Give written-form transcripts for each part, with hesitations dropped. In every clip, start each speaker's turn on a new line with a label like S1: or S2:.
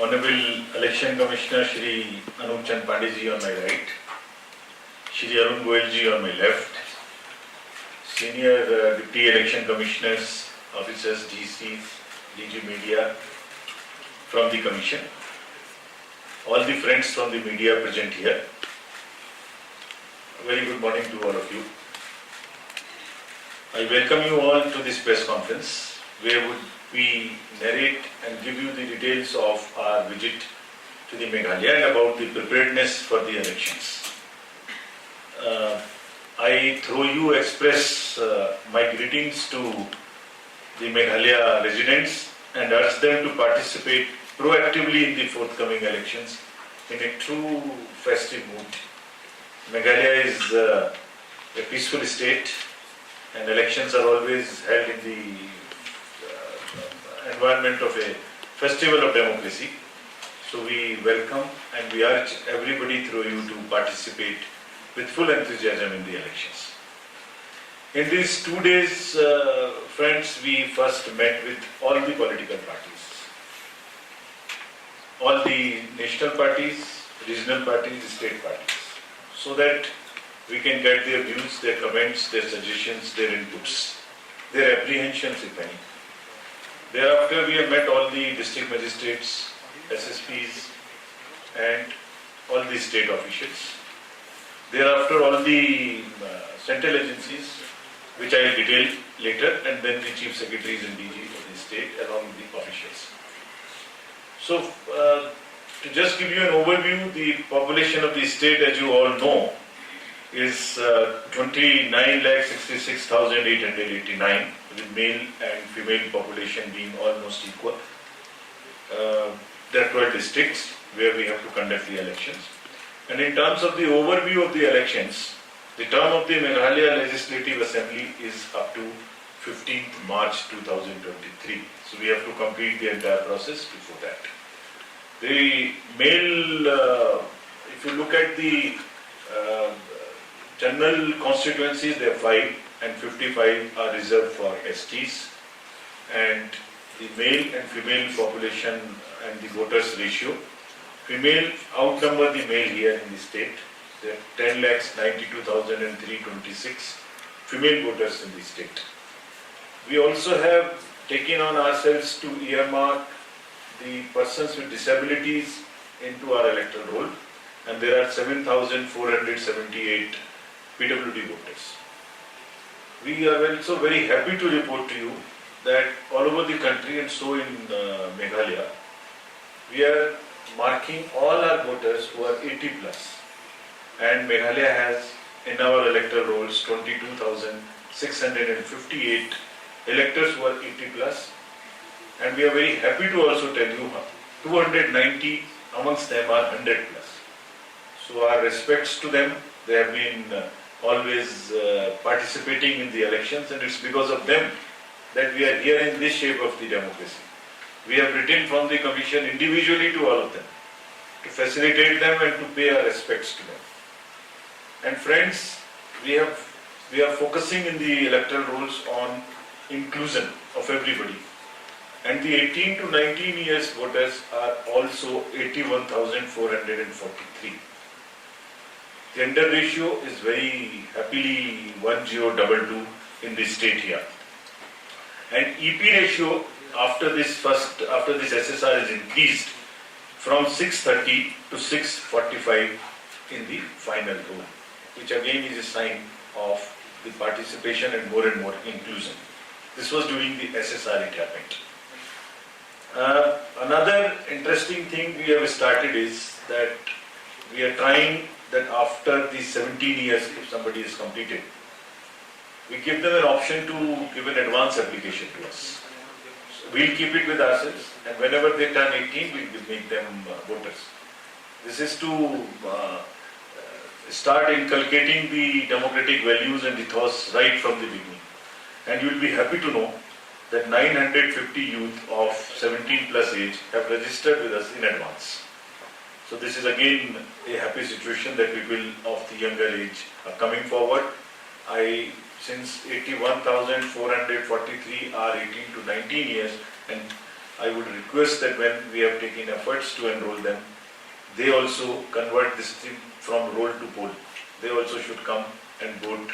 S1: Honorable Election Commissioner Shri Anup Chand Pandey on my right, Shri Arun Goyal ji on my left, Senior Deputy Election Commissioners, Officers, DCs, DG Media from the Commission, all the friends from the media present here. A very good morning to all of you. I welcome you all to this press conference where we narrate and give you the details of our visit to the Meghalaya and about the preparedness for the elections. I through you express my greetings to the Meghalaya residents and urge them to participate proactively in the forthcoming elections in a true festive mood. Meghalaya is a peaceful state and elections are always held in the environment of a festival of democracy. So we welcome and we urge everybody through you to participate with full enthusiasm in the elections. In these 2 days, friends, we first met with all the political parties. All the national parties, regional parties, state parties, so that we can get their views, their comments, their suggestions, their inputs, their apprehensions, if any. Thereafter, we have met all the district magistrates, SSPs, and all the state officials. Thereafter, all the central agencies, which I will detail later, and then the chief secretaries and DG of the state, along with the officials. So, to just give you an overview, the population of the state, as you all know, is 29,66,889, with male and female population being almost equal. There are 12 districts where we have to conduct the elections. And in terms of the overview of the elections, the term of the Meghalaya Legislative Assembly is up to 15th March 2023. So we have to complete the entire process before that. The male, if you look at the general constituencies, there are 5 and 55 are reserved for STs, and the male and female population and the voters ratio. Female outnumber the male here in the state. There are 10,92,326 female voters in the state. We also have taken on ourselves to earmark the persons with disabilities into our electoral roll, and there are 7,478 PWD voters. We are also very happy to report to you that all over the country and so in Meghalaya, we are marking all our voters who are 80 plus. And Meghalaya has in our electoral rolls 22,658 electors who are 80 plus. And we are very happy to also tell you 290 amongst them are 100 plus. So our respects to them. They have been always participating in the elections, and it's because of them that we are here in this shape of the democracy. We have written from the Commission individually to all of them to facilitate them and to pay our respects to them. And friends, we are focusing in the electoral rolls on inclusion of everybody. And the 18 to 19 years voters are also 81,443. Gender ratio is very happily 1022 in the state here. And EP ratio after this SSR is increased from 630 to 645 in the final roll, which again is a sign of the participation and more inclusion. This was during the SSR it happened. Another interesting thing we have started is that we are trying that after the 17 years, if somebody is completed, we give them an option to give an advance application to us. So we'll keep it with ourselves, and whenever they turn 18, we'll make them voters. This is to start inculcating the democratic values and ethos right from the beginning. And you will be happy to know that 950 youth of 17 plus age have registered with us in advance. So this is again a happy situation that people of the younger age are coming forward. Since 81,443 are 18 to 19 years, and I would request that when we have taken efforts to enroll them, they also convert this thing from roll to poll. They also should come and vote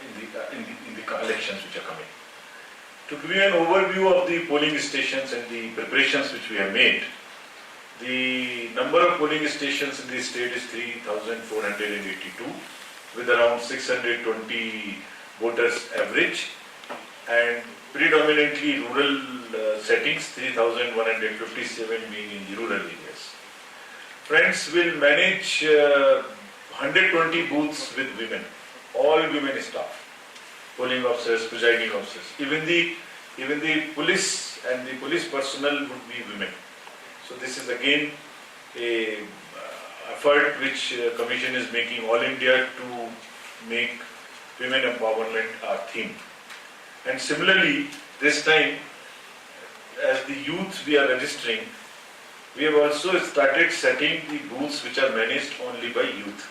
S1: in the elections which are coming. To give you an overview of the polling stations and the preparations which we have made, the number of polling stations in the state is 3,482 with around 620 voters average, and predominantly rural settings, 3,157 being in the rural areas. Friends will manage 120 booths with women, all women staff, polling officers, presiding officers. Even the police and the police personnel would be women. So this is again a effort which Commission is making all India to make women empowerment our theme. And similarly, this time, as the youth we are registering, we have also started setting the booths which are managed only by youth.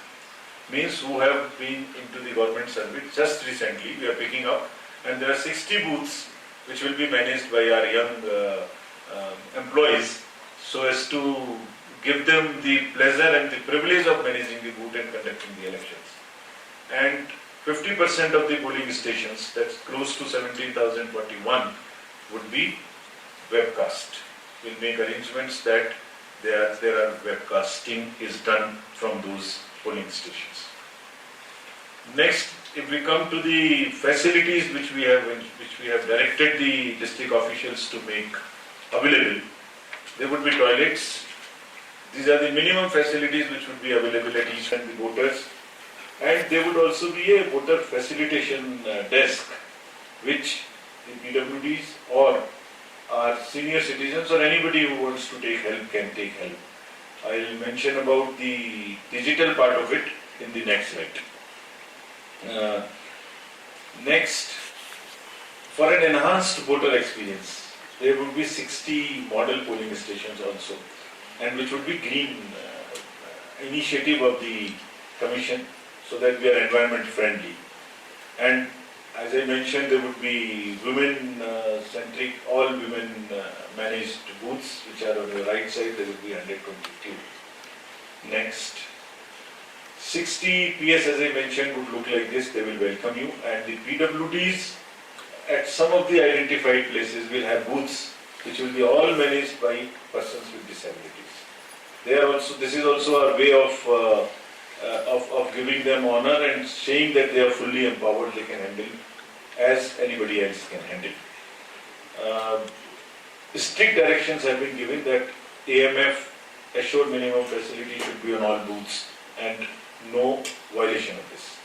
S1: Means who have been into the government service just recently, we are picking up, and there are 60 booths which will be managed by our young employees, so as to give them the pleasure and the privilege of managing the booth and conducting the elections. And 50% of the polling stations, that's close to 17,041, would be webcast. We'll make arrangements that there are webcasting is done from those polling stations. Next, if we come to the facilities which we have directed the district officials to make available, there would be toilets. These are the minimum facilities which would be available at each and the voters. And there would also be a voter facilitation desk, which the PWDs or our senior citizens or anybody who wants to take help can take help. I'll mention about the digital part of it in the next slide. Next, for an enhanced voter experience, there would be 60 model polling stations also, and which would be green initiative of the Commission, so that we are environment friendly. And as I mentioned, there would be women-centric, all women managed booths, which are on the right side. There would be 122. Next, 60 PS, as I mentioned, would look like this. They will welcome you. And the PWDs at some of the identified places will have booths, which will be all managed by persons with disabilities. They are also. This is also our way of giving them honor and saying that they are fully empowered, they can handle as anybody else can handle. Strict directions have been given that AMF, assured minimum facility, should be on all booths and no violation of this.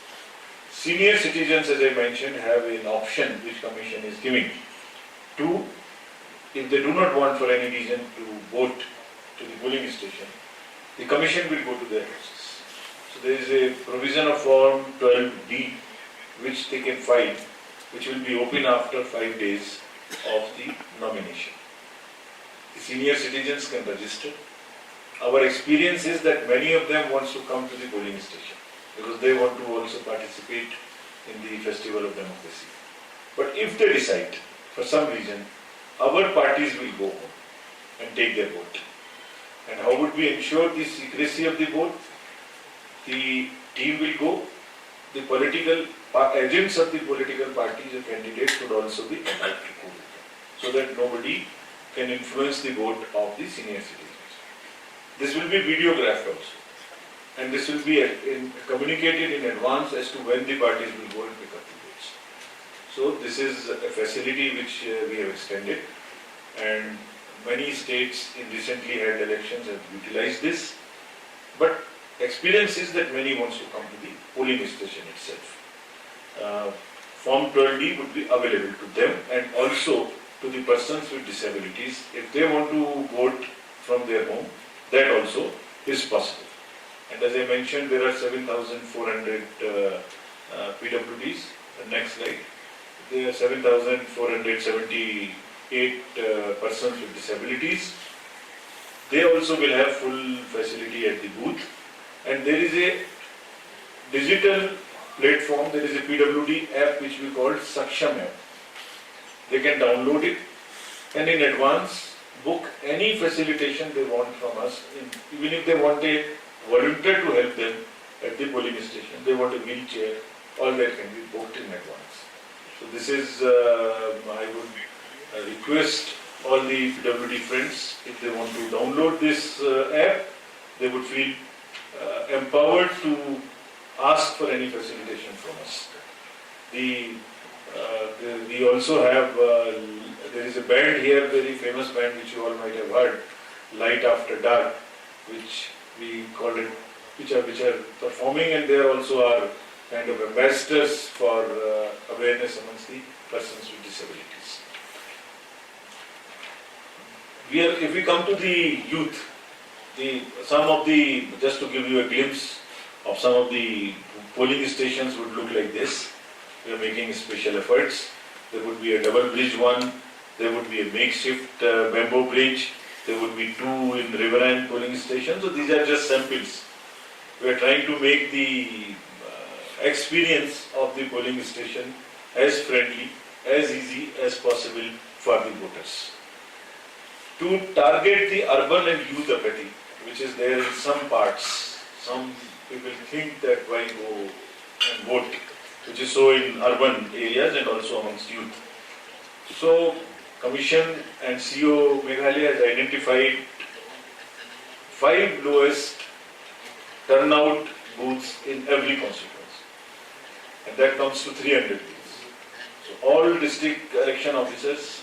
S1: Senior citizens, as I mentioned, have an option which Commission is giving to, if they do not want for any reason to vote to the polling station, the Commission will go to their houses. So there is a provision of Form 12D which they can file, which will be open after 5 days of the nomination. The senior citizens can register. Our experience is that many of them want to come to the polling station because they want to also participate in the festival of democracy. But if they decide, for some reason, our parties will go home and take their vote. And how would we ensure the secrecy of the vote? The team will go, the political agents of the political parties or candidates would also be allowed to go with them, so that nobody can influence the vote of the senior citizens. This will be videographed also, and this will be communicated in advance as to when the parties will go and pick up the votes. So this is a facility which we have extended, and many states in recently held elections have utilized this, but experience is that many wants to come to the polling station itself. Form 12D would be available to them and also to the persons with disabilities. If they want to vote from their home, that also is possible. And as I mentioned, there are 7,400 PWDs. The next slide. There are 7,478 persons with disabilities. They also will have full facility at the booth. And there is a digital platform, there is a PWD app which we call Saksham app. They can download it and in advance book any facilitation they want from us. Even if they want a volunteer to help them at the polling station, they want a wheelchair, all that can be booked in advance. So this is, I would request all the PWD friends, if they want to download this app, they would feel empowered to ask for any facilitation from us. We also have, there is a band here, very famous band which you all might have heard, Light After Dark, which we call it, which are performing, and they also are kind of ambassadors for awareness amongst the persons with disabilities. If we come to the youth, just to give you a glimpse of some of the polling stations would look like this. We are making special efforts. There would be a double bridge one, there would be a makeshift bamboo bridge, there would be 2 in riverine polling stations. So these are just samples. We are trying to make the experience of the polling station as friendly, as easy as possible for the voters. To target the urban and youth apathy, which is there in some parts, some people think that why go and vote, which is so in urban areas and also amongst youth. So, Commission and CEO Meghalaya has identified 5 lowest turnout booths in every constituency, and that comes to 300 booths. So, all district election officers,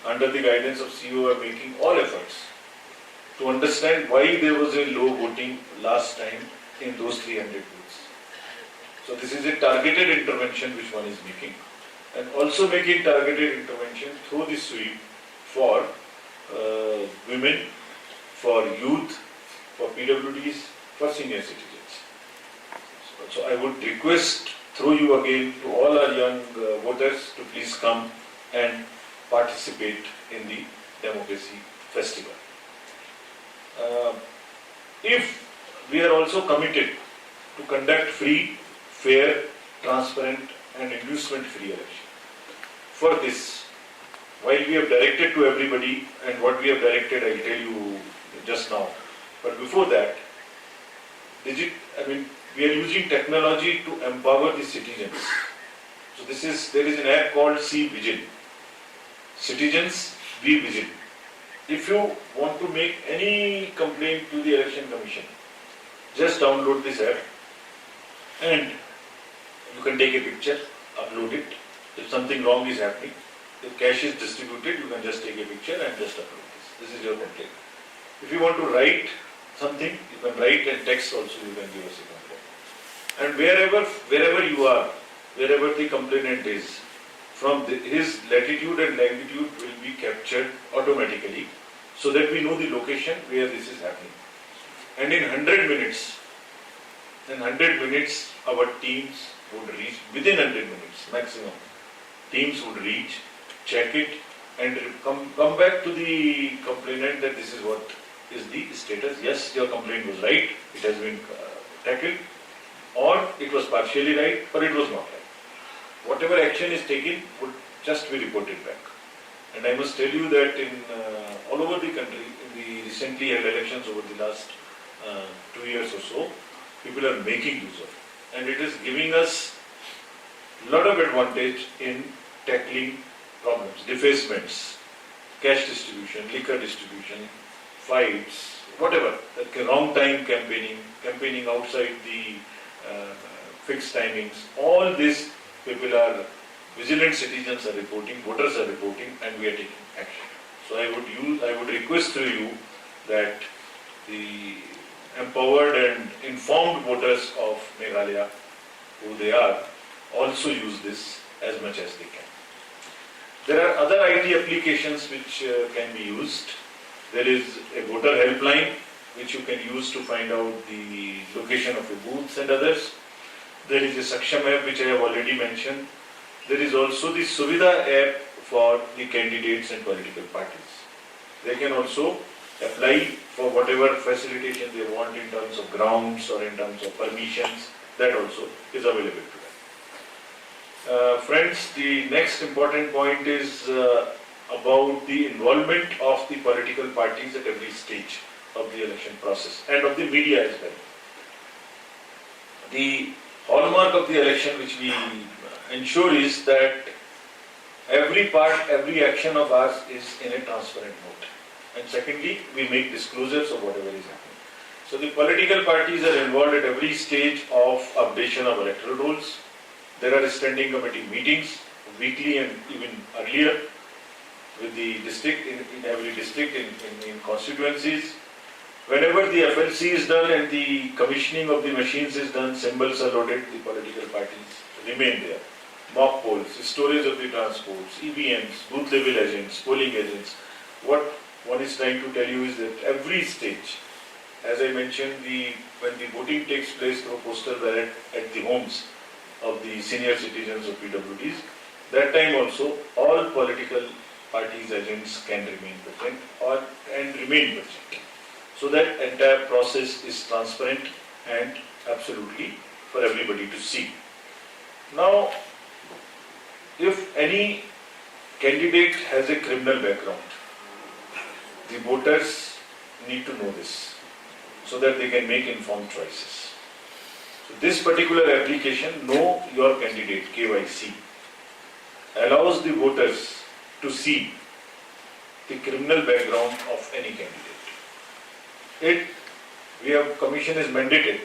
S1: under the guidance of CEO, are making all efforts to understand why there was a low voting last time in those 300 booths. So this is a targeted intervention which one is making, and also making targeted intervention through the sweep for women, for youth, for PWDs, for senior citizens. So I would request through you again to all our young voters to please come and participate in the democracy festival. If we are also committed to conduct free, fair, transparent and inducement-free election. For this, while we have directed to everybody, and what we have directed I'll tell you just now, but before that, we are using technology to empower the citizens. So there is an app called See Vision. Citizens, be vigilant. If you want to make any complaint to the Election Commission, just download this app and you can take a picture, upload it. If something wrong is happening, if cash is distributed, you can just take a picture and just upload this. This is your complaint. If you want to write something, you can write, and text also you can give us a complaint. And wherever you are, wherever the complainant is, from his latitude and longitude will be captured automatically, so that we know the location where this is happening. And in 100 minutes, our teams would reach, within 100 minutes maximum, teams would reach, check it, and come back to the complainant that this is what is the status. Yes, your complaint was right, it has been tackled, or it was partially right, or it was not right. Whatever action is taken would just be reported back. And I must tell you that in all over the country, in the recently held elections over the last 2 years or so, people are making use of it. And it is giving us a lot of advantage in tackling problems, defacements, cash distribution, liquor distribution, fights, whatever, wrong time campaigning outside the fixed timings, all this people are, vigilant citizens are reporting, voters are reporting, and we are taking action. So I would request through you that the empowered and informed voters of Meghalaya, who they are, also use this as much as they can. There are other IT applications which can be used. There is a voter helpline which you can use to find out the location of your booths and others. There is a Saksham app which I have already mentioned. There is also the Suvidha app for the candidates and political parties. They can also apply for whatever facilitation they want in terms of grounds or in terms of permissions. That also is available to them. Friends, the next important point is about the involvement of the political parties at every stage of the election process and of the media as well. The hallmark of the election which we ensure is that every part, every action of ours is in a transparent mode. And secondly, we make disclosures of whatever is happening. So the political parties are involved at every stage of updation of electoral rolls. There are standing committee meetings, weekly and even earlier, with the district, in every district, in constituencies. Whenever the FLC is done and the commissioning of the machines is done, symbols are loaded, the political parties remain there. Mock polls, storage of the transports, EVMs, booth level agents, polling agents. What one is trying to tell you is that every stage, as I mentioned, when the voting takes place through postal ballot at the homes of the senior citizens of PWDs, that time also all political parties' agents can remain present and remain present. So that entire process is transparent and absolutely for everybody to see. Now, if any candidate has a criminal background, the voters need to know this so that they can make informed choices. So this particular application, Know Your Candidate, KYC, allows the voters to see the criminal background of any candidate. Commission is mandated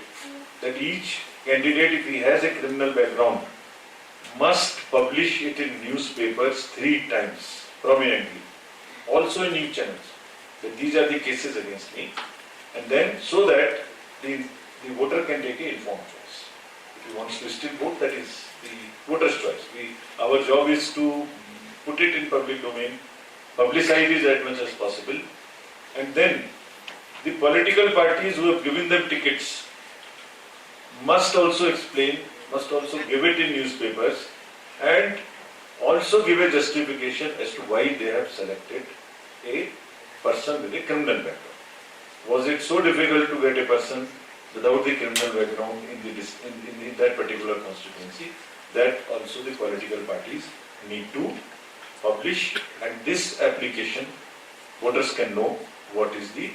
S1: that each candidate, if he has a criminal background, must publish it in newspapers 3 times prominently, also in news channels, that these are the cases against me, and then so that the voter can take an informed choice. If he wants to still vote, that is the voter's choice. Our job is to put it in public domain, publicize it as much as possible, and then the political parties who have given them tickets must also explain, must also give it in newspapers, and also give a justification as to why they have selected a person with a criminal background. Was it so difficult to get a person without the criminal background in that particular constituency? That also the political parties need to publish, and this application, voters can know what is the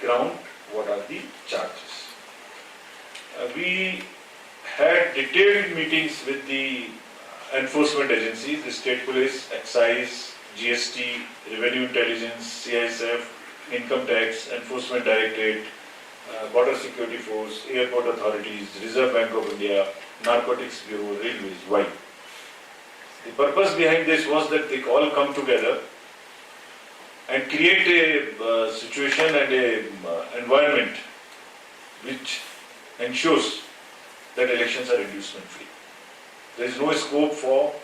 S1: ground, what are the charges. We had detailed meetings with the enforcement agencies, the state police, excise, GST, revenue intelligence, CISF, income tax, enforcement directorate, border security force, airport authorities, Reserve Bank of India, narcotics bureau, railways. Why? The purpose behind this was that they all come together and create a situation and a environment which ensures that elections are inducement free. There is no scope for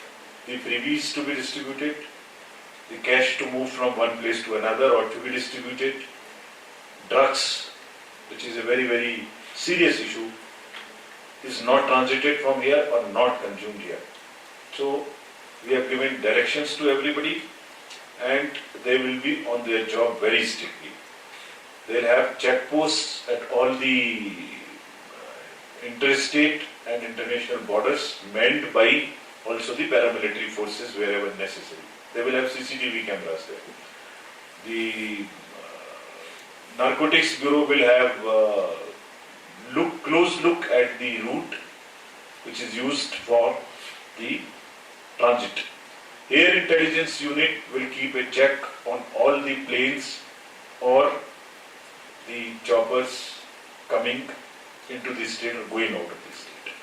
S1: the freebies to be distributed, the cash to move from one place to another or to be distributed, drugs, which is a very, very serious issue, is not transited from here or not consumed here. So we have given directions to everybody, and they will be on their job very strictly. They'll have checkposts at all the interstate and international borders manned by also the paramilitary forces wherever necessary. They will have CCTV cameras there. The Narcotics Bureau will have close look at the route which is used for the transit. Air Intelligence Unit will keep a check on all the planes or the choppers coming into the state or going out of the state.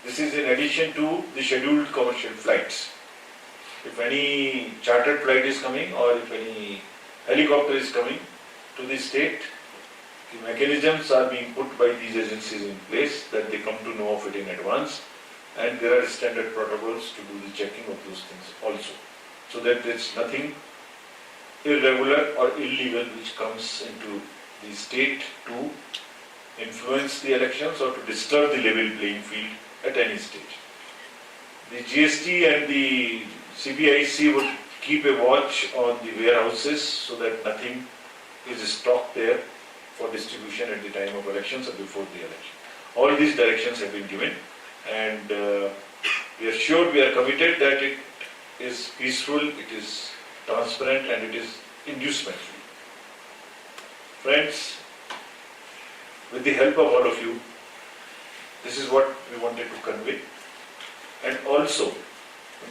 S1: This is in addition to the scheduled commercial flights. If any chartered flight is coming or if any helicopter is coming to the state, the mechanisms are being put by these agencies in place that they come to know of it in advance, and there are standard protocols to do the checking of those things also, so that there is nothing irregular or illegal which comes into the state to influence the elections or to disturb the level playing field at any stage. The GST and the CBIC would keep a watch on the warehouses so that nothing is stocked there for distribution at the time of elections or before the election. All these directions have been given, and we are sure, we are committed that it is peaceful, it is transparent, and it is inducement free. Friends, with the help of all of you, this is what we wanted to convey. And also,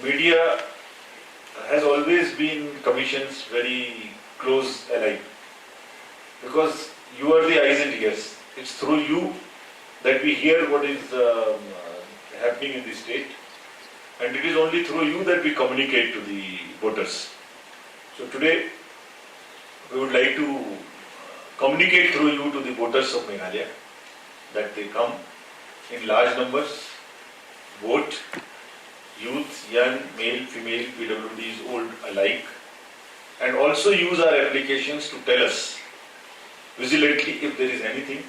S1: media has always been Commission's very close ally, because you are the eyes and ears. It's through you that we hear what is happening in the state, and it is only through you that we communicate to the voters. So today, we would like to communicate through you to the voters of Meghalaya that they come in large numbers, vote, youth, young, male, female, PWDs, old alike, and also use our applications to tell us vigilantly if there is anything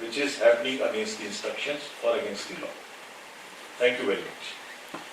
S1: which is happening against the instructions or against the law. Thank you very much.